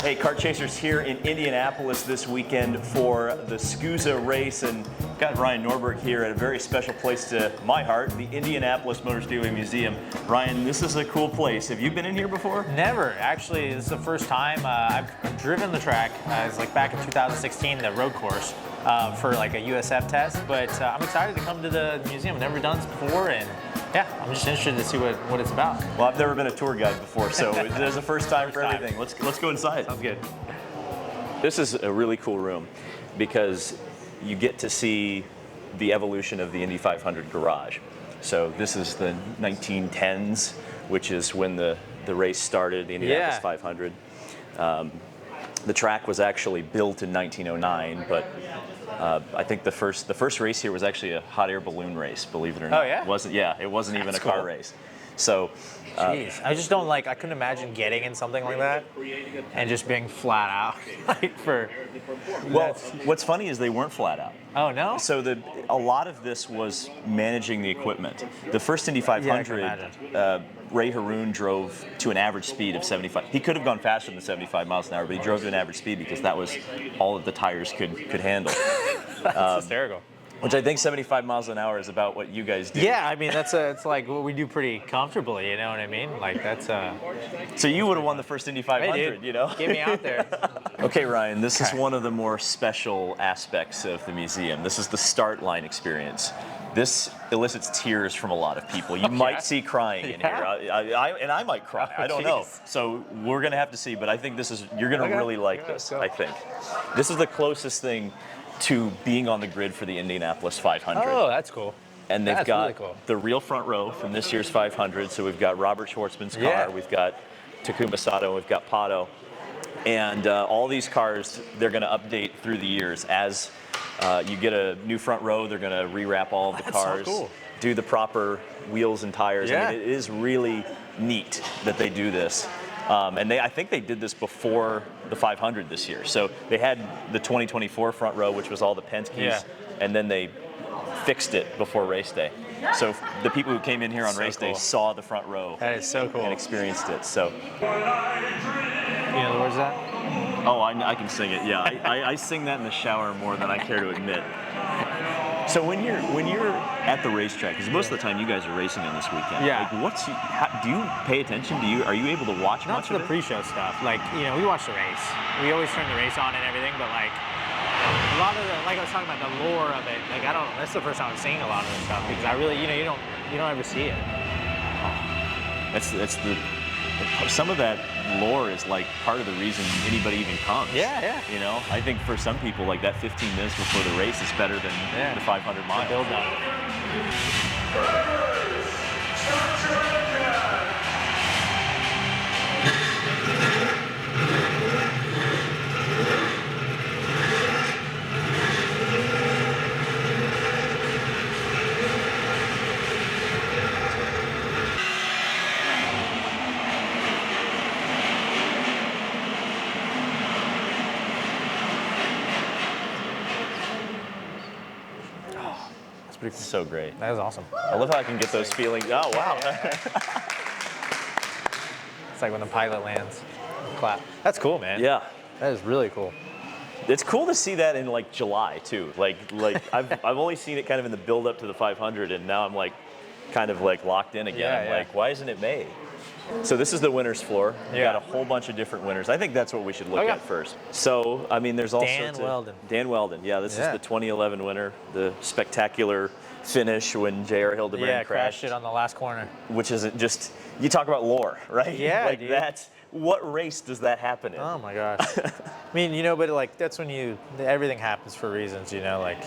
Hey, Kart Chasers here in Indianapolis this weekend for the SKUSA race, and got Ryan Norberg here at a very special place to my heart, the Indianapolis Motor Speedway Museum. Ryan, this is a cool place. Have you been in here before? Never. Actually, this is the first time. I've driven the track. It's like back in 2016, the road course for like a USF test. But I'm excited to come to the museum. I've never done this before, and yeah, I'm just interested to see what it's about. Well, I've never been a tour guide before, so there's a first time for everything. Let's go inside. Sounds good. This is a really cool room because you get to see the evolution of the Indy 500 garage. So this is the 1910s, which is when the race started, the Indianapolis 500. The track was actually built in 1909, but I think the first race here was actually a hot air balloon race, believe it or not. Oh, yeah? It wasn't even That's a car cool. race. So, Jeez, I just don't I couldn't imagine getting in something like that and just being flat out. well, what's funny is they weren't flat out. Oh, no? So a lot of this was managing the equipment. The first Indy 500, Ray Haroon drove to an average speed of 75. He could have gone faster than 75 miles an hour, but he drove to an average speed because that was all that the tires could handle. That's hysterical. Which I think 75 miles an hour is about what you guys do. Yeah, I mean, it's like what we do pretty comfortably, you know what I mean? Like, that's... So you would have won the first Indy 500, hey, dude, you know? get me out there. Okay, Ryan, this is one of the more special aspects of the museum. This is the start line experience. This elicits tears from a lot of people. You might see crying in here, and I might cry. I don't know. So we're gonna have to see, but I think you're gonna really like this. I think this is the closest thing to being on the grid for the Indianapolis 500. Oh, that's cool. And they've got really cool. the real front row from this year's 500. So we've got Robert Schwartzman's car, we've got Takuma Sato, we've got Pato, and all these cars they're going to update through the years as you get a new front row. They're going to rewrap all of the cars, so cool. do the proper wheels and tires. I mean, it is really neat that they do this. And I think they did this before the 500 this year. So they had the 2024 front row, which was all the Penskes, and then they fixed it before race day. So the people who came in here on race day saw the front row. That is so cool. And experienced it. So. You know the words of that? Oh, I can sing it. Yeah, I sing that in the shower more than I care to admit. So when you're at the racetrack, because most of the time you guys are racing on this weekend. Yeah. Like do you pay attention? Are you able to watch much of it? Not the pre-show stuff. Like, you know, we watch the race. We always turn the race on and everything, but like a lot of like I was talking about the lore of it. Like that's the first time I'm seeing a lot of this stuff because I really, you don't ever see it. That's some of that lore is like part of the reason anybody even comes. Yeah. You know, I think for some people, like that 15 minutes before the race is better than the 500 miles. Build up. It's so great. That is awesome. I love how I can get those feelings. Oh, wow. It's like when the pilot lands. Clap. That's cool, man. Yeah. That is really cool. It's cool to see that in like July too. Like I've only seen it kind of in the build up to the 500, and now I'm like kind of like locked in again. I'm like, why isn't it May? So this is the winners floor. You got a whole bunch of different winners. I think that's what we should look at first. So, I mean, there's all sorts of... Dan Weldon. Yeah, this is the 2011 winner, the spectacular finish when J.R. Hildebrand crashed it on the last corner. Which isn't just... You talk about lore, right? Yeah, like that's... What race does that happen in? Oh my gosh. I mean, you know, but like that's when everything happens for reasons, you know, like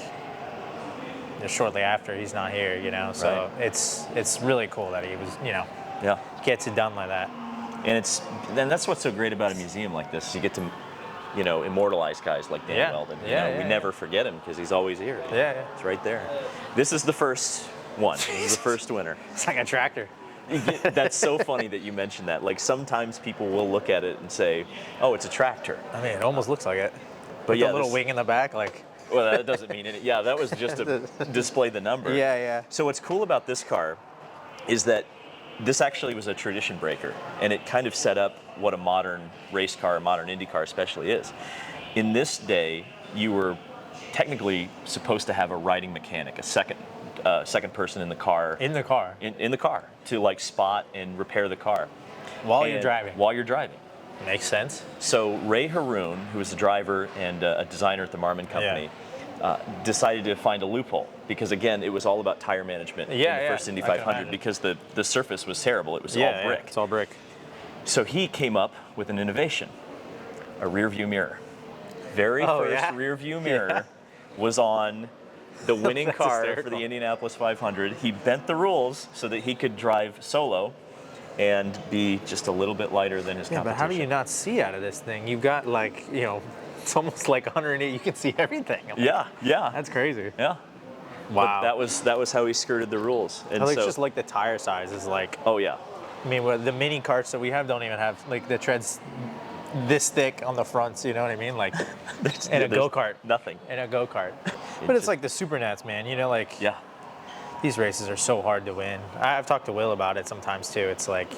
shortly after he's not here, you know. So it's really cool that he was, you know, gets it done like that. And that's what's so great about a museum like this. You get to, you know, immortalize guys like Dan Weldon. We never forget him because he's always here. Yeah. It's right there. This is the first one. This is the first winner. It's like a tractor. That's so funny that you mentioned that. Like sometimes people will look at it and say, "Oh, it's a tractor." I mean, it almost looks like it. But with a little wing in the back, like. Well, that doesn't mean anything. Yeah, that was just to display the number. Yeah. So what's cool about this car is that this actually was a tradition breaker, and it kind of set up what a modern race car, a modern Indy car especially is. In this day, you were technically supposed to have a riding mechanic, a second person in the car. In the car. In the car to like spot and repair the car. While you're driving. While you're driving. Makes sense. So Ray Haroon, who was the driver and a designer at the Marmon Company, decided to find a loophole because, again, it was all about tire management in the first Indy 500 because the surface was terrible. It was all brick. It's all brick. So he came up with an innovation, a rear view mirror. Very first rear view mirror was on the winning car hysterical. for the Indianapolis 500. He bent the rules so that he could drive solo and be just a little bit lighter than his competition. But how do you not see out of this thing? You've got like, it's almost like 108. You can see everything. Yeah. That's crazy. Yeah. Wow. But that was how he skirted the rules. And it's just like the tire size is like. Oh yeah. I mean, the mini karts that we have don't even have like the treads this thick on the fronts. You know what I mean? Like in a go-kart. Nothing. In a go-kart. But it's like the super nats, man. Yeah. These races are so hard to win. I've talked to Will about it sometimes too. It's like,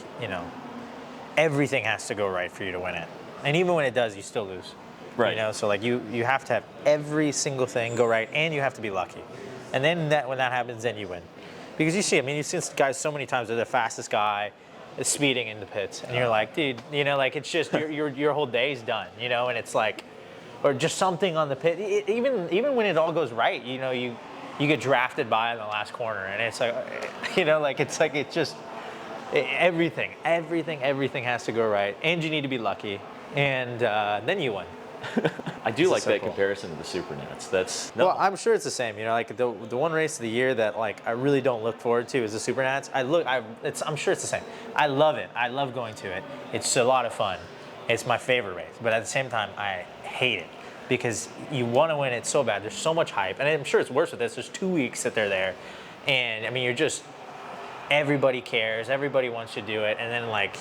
everything has to go right for you to win it. And even when it does, you still lose. Right. So like you have to have every single thing go right and you have to be lucky. And then when that happens, then you win. Because you've seen guys so many times, they're the fastest guy is speeding in the pits. And you're like, dude, it's just your whole day's done, and it's like, or just something on the pit. Even when it all goes right, you get drafted by in the last corner, and it's like, everything has to go right, and you need to be lucky, and then you win. I do like that comparison to the Super Nats. Well, I'm sure it's the same. Like the one race of the year that like I really don't look forward to is the Super Nats. I'm sure it's the same. I love it. I love going to it. It's a lot of fun. It's my favorite race, but at the same time, I hate it because you want to win it so bad. There's so much hype, and I'm sure it's worse with this. There's 2 weeks that they're there, and I mean, everybody cares. Everybody wants to do it, and then like,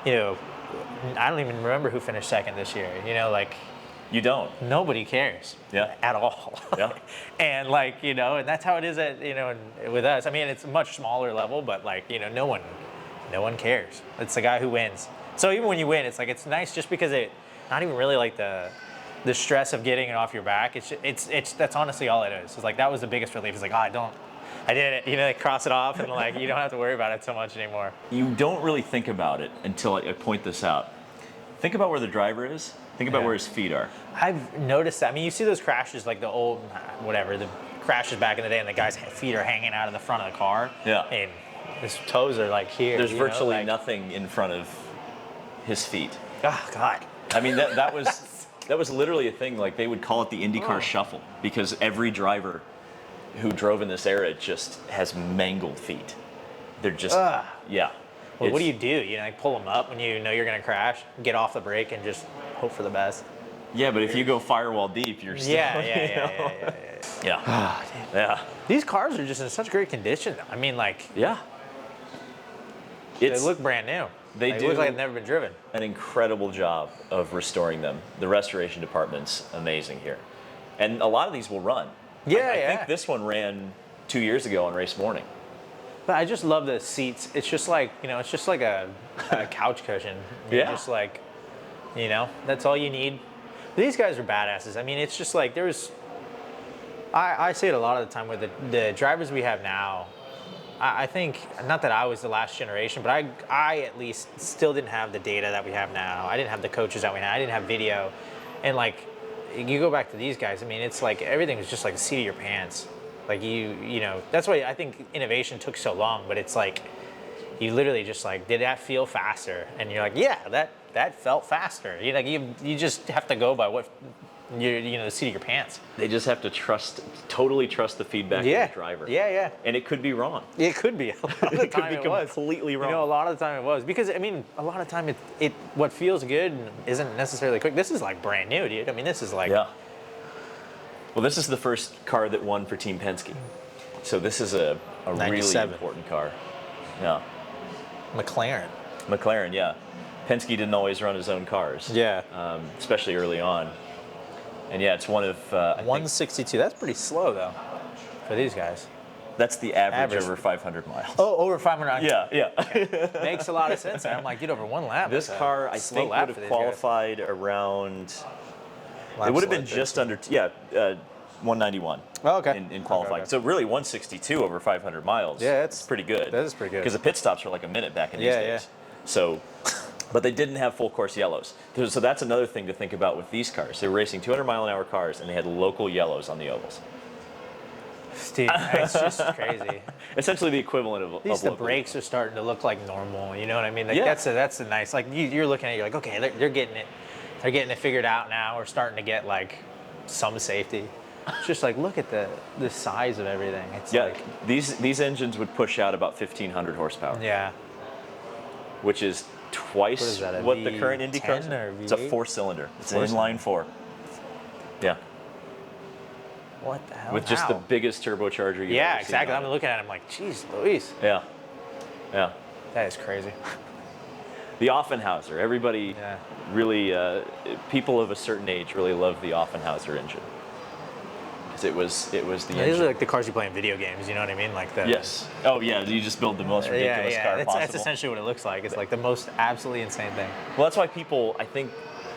I don't even remember who finished second this year. You don't. Nobody cares. Yeah. At all. Yeah. And like, and that's how it is with us. I mean, it's a much smaller level, but like, no one cares. It's the guy who wins. So even when you win, it's like, it's nice just because not even really like the stress of getting it off your back. It's that's honestly all it is. It's like, that was the biggest relief. It's like, I did it. They cross it off and like, you don't have to worry about it so much anymore. You don't really think about it until I point this out. Think about where the driver is. Think about where his feet are. I've noticed that. I mean, you see those crashes, like the old, the crashes back in the day, and the guy's feet are hanging out of the front of the car. Yeah. And his toes are like here. There's virtually nothing in front of his feet. Oh God. I mean, that was literally a thing. Like, they would call it the IndyCar shuffle because every driver who drove in this era just has mangled feet. They're just yeah. Well, what do? You like pull them up when you know you're going to crash, get off the brake, and just hope for the best. Yeah, but if you go firewall deep, you're still. Yeah. These cars are just in such great condition. I mean, like. Yeah. They look brand new. They do look like they've never been driven. An incredible job of restoring them. The restoration department's amazing here, and a lot of these will run. I think this one ran 2 years ago on race morning. But I just love the seats. It's just like, it's just like a couch cushion. You're just like, that's all you need. But these guys are badasses. I mean, it's just like I say it a lot of the time with the drivers we have now. I think, not that I was the last generation, but I at least still didn't have the data that we have now. I didn't have the coaches that we had. I didn't have video. And like, you go back to these guys, I mean, it's like everything was just like the seat of your pants. Like that's why I think innovation took so long, but it's like, you literally just like, did that feel faster? And you're like, yeah, that felt faster. You just have to go by what, the seat of your pants. They just have to totally trust the feedback of the driver. Yeah. And it could be wrong. It could be. A lot of the time it could be completely wrong. A lot of the time it was. Because, I mean, a lot of time what feels good isn't necessarily quick. This is like brand new, dude. I mean, this is like... Yeah. Well, this is the first car that won for Team Penske. So this is a really important car. Yeah. McLaren, yeah. Penske didn't always run his own cars. Yeah. Especially early on. And yeah, it's one of... 162. That's pretty slow, though, for these guys. That's the average over 500 miles. Oh, over 500. Yeah. Okay. Makes a lot of sense. I'm like, dude, over 1 lap. This car, I think, would have qualified around. It would have been just under, 191. Oh, okay. In qualifying. Okay. So really 162 over 500 miles. Yeah, it's pretty good. That is pretty good. Because the pit stops are like a minute back in these days. Yeah. So, but they didn't have full course yellows. So that's another thing to think about with these cars. They were racing 200-mile-an-hour cars, and they had local yellows on the ovals. Dude, it's just crazy. Essentially the equivalent of the brakes are starting to look like normal. You know what I mean? Like, yeah. That's a nice. Like you're looking at it, you're like, okay, they're getting it. They're getting it figured out now. We're starting to get like some safety. It's just like, look at the size of everything. It's like these engines would push out about 1,500 horsepower. Yeah. Which is twice what the current Indy cars are. It's a 4-cylinder. It's an inline 4. Yeah. What the hell? With just the biggest turbocharger you've ever seen. Exactly. I'm looking at him like, geez, Louise. Yeah. That is crazy. The Offenhauser. Everybody really, people of a certain age really love the Offenhauser engine. Because it was the engine. These are like the cars you play in video games, you know what I mean? Like the. Yes. Oh yeah, you just build the most ridiculous car possible. That's essentially what it looks like. It's like the most absolutely insane thing. Well, that's why people, I think,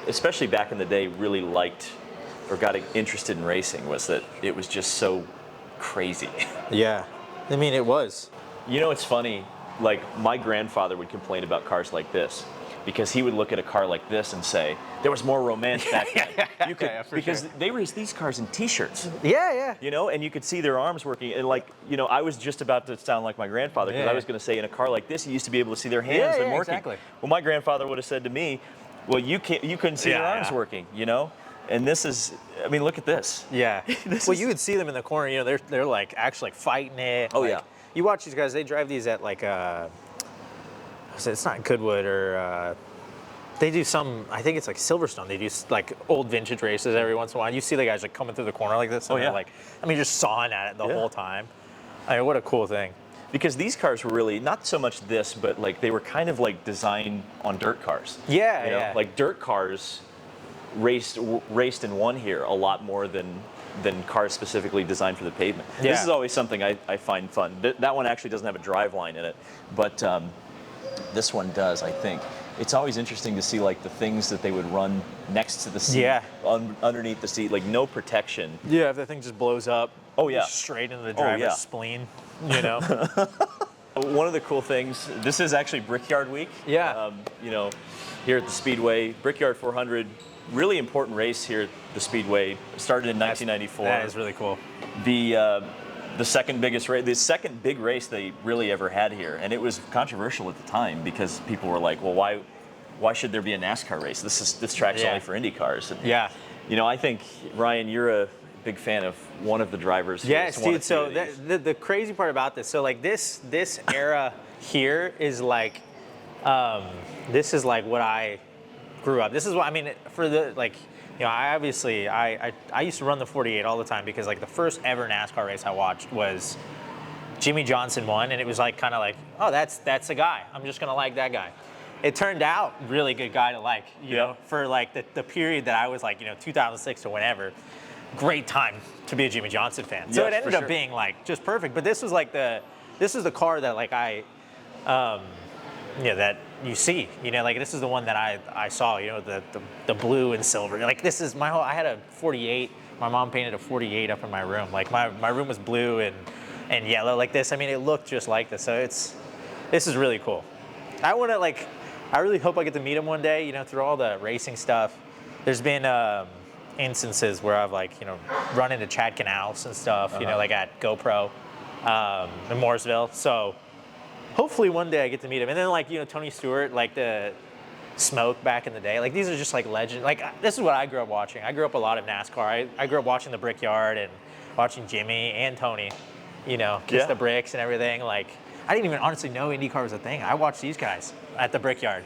especially back in the day, really liked or got interested in racing, was that it was just so crazy. Yeah. I mean, it was. You know, it's funny, like my grandfather would complain about cars like this because he would look at a car like this and say, there was more romance back then. You could, because they raced these cars in t-shirts. Yeah. You know, and you could see their arms working. And like, you know, I was just about to sound like my grandfather because I was going to say in a car like this, you used to be able to see their hands and working. Exactly. Well, my grandfather would have said to me, well, you couldn't see your arms working, you know? And this is, I mean, look at this. Yeah. Well, you would see them in the corner. You know, they're like actually like fighting it. Oh, like, yeah. You watch these guys. They drive these at like it's not Goodwood or they do some. I think it's like Silverstone. They do like old vintage races every once in a while. You see the guys like coming through the corner like this. And they're like, I mean, just sawing at it the whole time. I mean, what a cool thing. Because these cars were really not so much this, but like they were kind of like designed on dirt cars. Yeah, you know? Like dirt cars raced and won here a lot more than cars specifically designed for the pavement. Yeah. This is always something I find fun. That one actually doesn't have a drive line in it, but this one does, I think. It's always interesting to see like the things that they would run next to the seat, underneath the seat, like no protection. Yeah, if that thing just blows up. Oh yeah, straight into the driver's spleen. You know. One of the cool things. This is actually Brickyard Week. Yeah. You know, here at the Speedway, Brickyard 400. Really important race here at the Speedway. Started in 1994. That is really cool. The second biggest race, the second big race they really ever had here, and it was controversial at the time because people were like, "Well, why should there be a NASCAR race? This track's only for Indy cars." And, you know, I think Ryan, you're a big fan of one of the drivers. Yes, dude. So the crazy part about this, so like this era here is like, this is like what I grew up. This is what I mean for the like. You know, I obviously I used to run the 48 all the time because like the first ever NASCAR race I watched was Jimmy Johnson won, and it was like kind of like, oh, that's the guy. I'm just gonna like that guy. It turned out really good guy to like, you know, for like the period that I was like, you know, 2006 to whenever. Great time to be a Jimmy Johnson fan. So it ended up being like just perfect. But this was like this is the car that like that you see, you know, like this is the one that I saw, you know, the blue and silver. Like this is I had a 48. My mom painted a 48 up in my room. Like my room was blue and yellow like this. I mean, it looked just like this. So this is really cool. I really hope I get to meet him one day, you know, through all the racing stuff. There's been instances where I've like, you know, run into Chad Knaus and stuff, you know, like at GoPro in Mooresville. So hopefully one day I get to meet him. And then like, you know, Tony Stewart, like the Smoke back in the day. Like these are just like legends. Like this is what I grew up watching. I grew up a lot of NASCAR. I grew up watching the Brickyard and watching Jimmy and Tony, you know, kiss the bricks and everything. Like I didn't even honestly know IndyCar was a thing. I watched these guys at the Brickyard,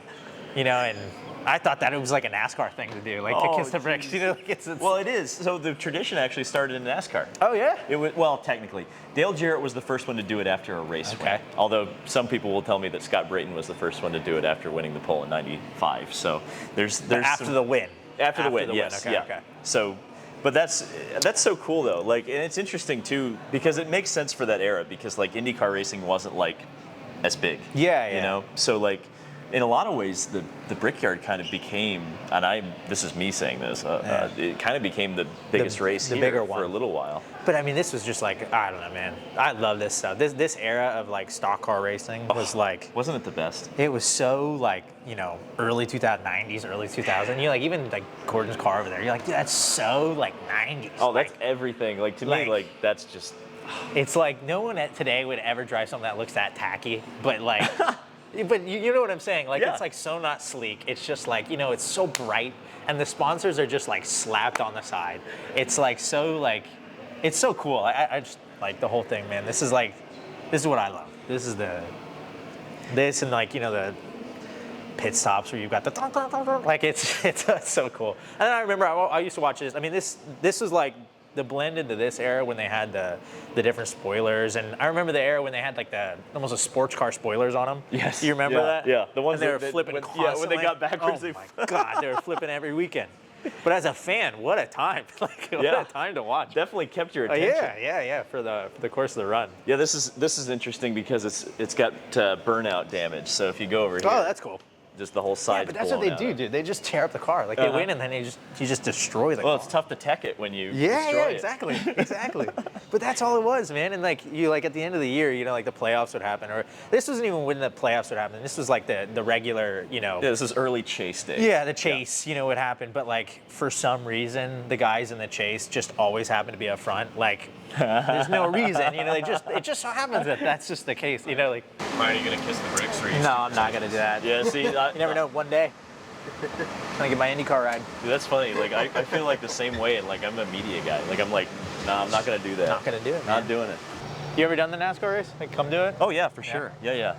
you know, and I thought that it was like a NASCAR thing to do, like to kiss the bricks. You know, like it's well, it is. So the tradition actually started in NASCAR. Oh yeah. It was, well, technically, Dale Jarrett was the first one to do it after a race win. Although some people will tell me that Scott Brayton was the first one to do it after winning the pole in '95. So there's after the win. After the win, yes, Okay. So But that's so cool though. Like, and it's interesting too because it makes sense for that era because like IndyCar racing wasn't like as big. Yeah, yeah. You know, so like in a lot of ways the Brickyard kind of became, and this is me saying this, it kind of became the biggest race the here bigger for one. a little while. But I mean, this was just like, I don't know, man. I love this stuff. This era of like stock car racing was like, Wasn't it the best? it was so like, you know, early 2090s, early 2000. You like even like Gordon's car over there. You're like, dude, that's so like 90s. Oh, that's like, everything. Like to me, like that's just. it's like no one today would ever drive something that looks that tacky, but like. But you know what I'm saying? Like, Yeah. It's like so not sleek. It's just like, you know, it's so bright. And the sponsors are just like slapped on the side. It's like so like, it's so cool. I just like the whole thing, man. This is what I love. This and like, you know, the pit stops where you've got the, like it's so cool. And then I remember I used to watch this. I mean, this was like, the blend into this era when they had the different spoilers, and I remember the era when they had like almost a sports car spoilers on them. Yes. Do you remember that? Yeah, the ones and they were that flipping constantly. Yeah, when they got backwards. Oh my God, they were flipping every weekend. But as a fan, what a time! Like what a time to watch. Definitely kept your attention. Yeah. For the course of the run. Yeah, this is interesting because it's got burnout damage. So if you go over here, Oh, that's cool. just the whole side. Yeah, but that's what they do, dude. They just tear up the car. Like they win and then you just destroy the car. Well, it's tough to tech it when you destroy Yeah, it. exactly. But that's all it was, man. And like you, like at the end of the year, you know, like the playoffs would happen, or this wasn't even when the playoffs would happen. This was like the regular, you know. Yeah, this is early chase day. Yeah, the chase, you know, would happen. But like for some reason, the guys in the chase just always happen to be up front. Like there's no reason, you know. It just so happens that that's just the case, you know. Like, Ryan, are you gonna kiss the bricks or are you? no, I'm not gonna do that. Yeah, see, You never know. One day, gonna get my IndyCar ride. Dude, that's funny. Like I feel like the same way, and like I'm a media guy. Like I'm like, nah, I'm not gonna do that. Not gonna do it, Not man. doing it. You ever done the NASCAR race? Like, come do it. Oh yeah, for sure. Yeah.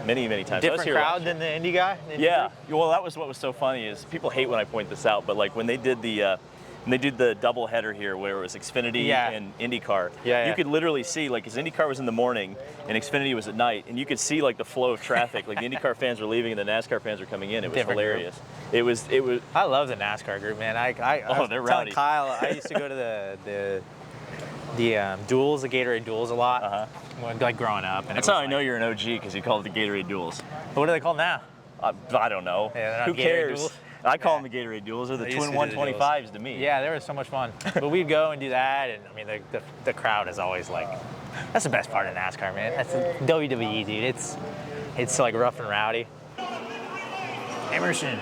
Many times. I was Different here crowd watching. than the Indy guy. The Indy Yeah. crew? Well, that was what was so funny is people hate when I point this out, but like when they did the double header here where it was Xfinity and IndyCar, you could literally see like his IndyCar was in the morning and Xfinity was at night, and you could see like the flow of traffic. Like the IndyCar fans were leaving and the NASCAR fans were coming in. It was Different hilarious. It was. I love the NASCAR group, man. I was they're telling rowdy. Kyle, I used to go to the duels, the Gatorade duels a lot, like growing up. And That's how I know you're an OG because you call it the Gatorade duels. What are they called now? I don't know. Yeah, they're not Who Gatorade cares? duels? I call them the Gatorade duels or the They used twin to do the 125s to me. Yeah, they were so much fun. But we'd go and do that, and I mean, the crowd is always like, that's the best part of NASCAR, man. That's the WWE, dude. It's like rough and rowdy. Emerson.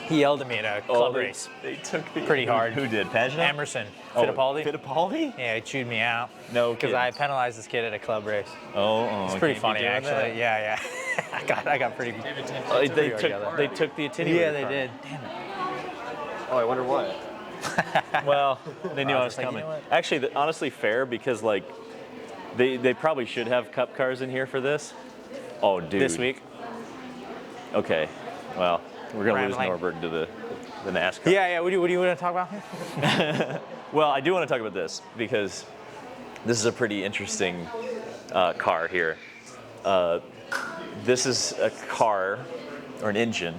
He yelled at me at a club race. They took the Pretty hard. Who did? Pagano? Emerson Fittipaldi. Fittipaldi? Yeah, he chewed me out. No Because kidding. I penalized this kid at a club race. Oh, It's pretty can't be funny, doing actually. that. Yeah. I got pretty. Oh, They took- they took the attenuator. Yeah, they car. did. Damn it. Oh, I wonder what. Well, they knew I was just like, you coming. know what? Actually, honestly, fair because like they probably should have cup cars in here for this. Oh, dude. This week. Okay. Well, we're gonna lose Rambling. Norberg to the NASCAR. Yeah. What do you want to talk about? Well, I do want to talk about this because this is a pretty interesting car here. This is a car, or an engine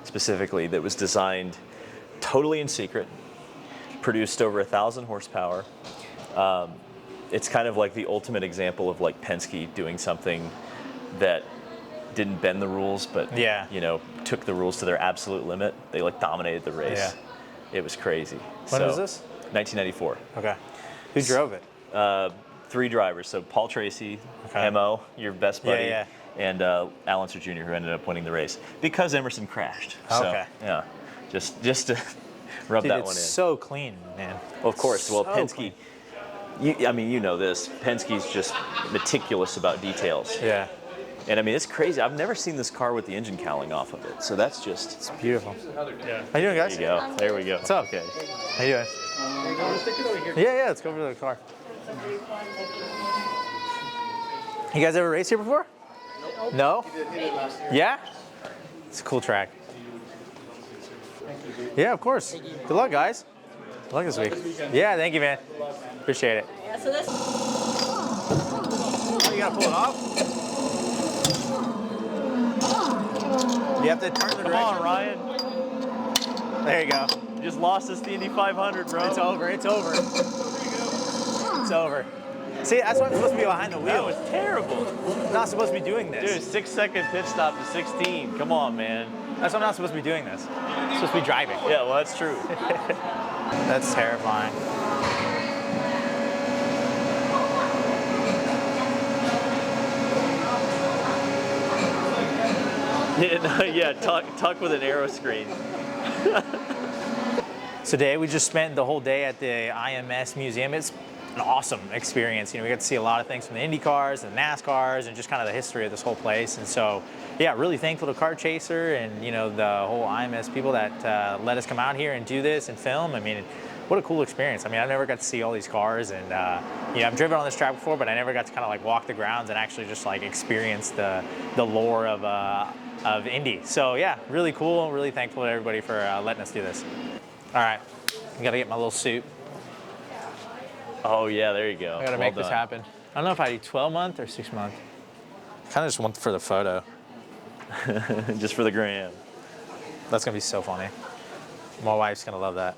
specifically, that was designed totally in secret, produced over 1,000 horsepower. It's kind of like the ultimate example of like Penske doing something that didn't bend the rules, but took the rules to their absolute limit. They like dominated the race. Yeah. It was crazy. When was this? 1994. Okay. Who drove it? 3 drivers. So Paul Tracy, Okay. Mo, your best buddy, Yeah. and Al Unser Jr., who ended up winning the race because Emerson crashed. Okay. So, yeah, just to rub Dude, that it's one in. so clean, man. Of course. Well, so Penske. clean. You know this. Penske's just meticulous about details. Yeah. And I mean, it's crazy. I've never seen this car with the engine cowling off of it. So that's just. Beautiful. Yeah. How you doing, guys? There you go. There we go. What's up? Okay. How you doing? Yeah, let's go over to the car. You guys ever raced here before? No. Yeah? It's a cool track. Yeah, of course. Good luck, guys. Good luck this week. Yeah, thank you, man. Appreciate it. Yeah, so this. Oh, you gotta pull it off? You have to turn the direction. Come on, Ryan. There you go. You just lost us the Indy 500, bro. It's over. It's over. It's over. See, that's why I'm supposed to be behind the That wheel. was terrible. I'm not supposed to be doing this. Dude, 6-second pit stop to 16. Come on, man. That's why I'm not supposed to be doing this. I'm supposed to be driving. Yeah, well, that's true. That's terrifying. Yeah, talk with an arrow screen. Today we just spent the whole day at the IMS museum. It's an awesome experience. You know, we got to see a lot of things from the Indy cars and NASCARs and just kind of the history of this whole place. And so, yeah, really thankful to Kart Chaser and, you know, the whole IMS people that let us come out here and do this and film. I mean, what a cool experience. I mean, I've never got to see all these cars, and you know, I've driven on this track before, but I never got to kind of like walk the grounds and actually just like experience the lore of Indy. So yeah, really cool. Really thankful to everybody for letting us do this. All right, I gotta get my little suit. Oh, yeah, there you go. I gotta make this happen. I don't know if I do 12-month or 6-month. Kind of just want for the photo. Just for the gram. That's gonna be so funny. My wife's gonna love that.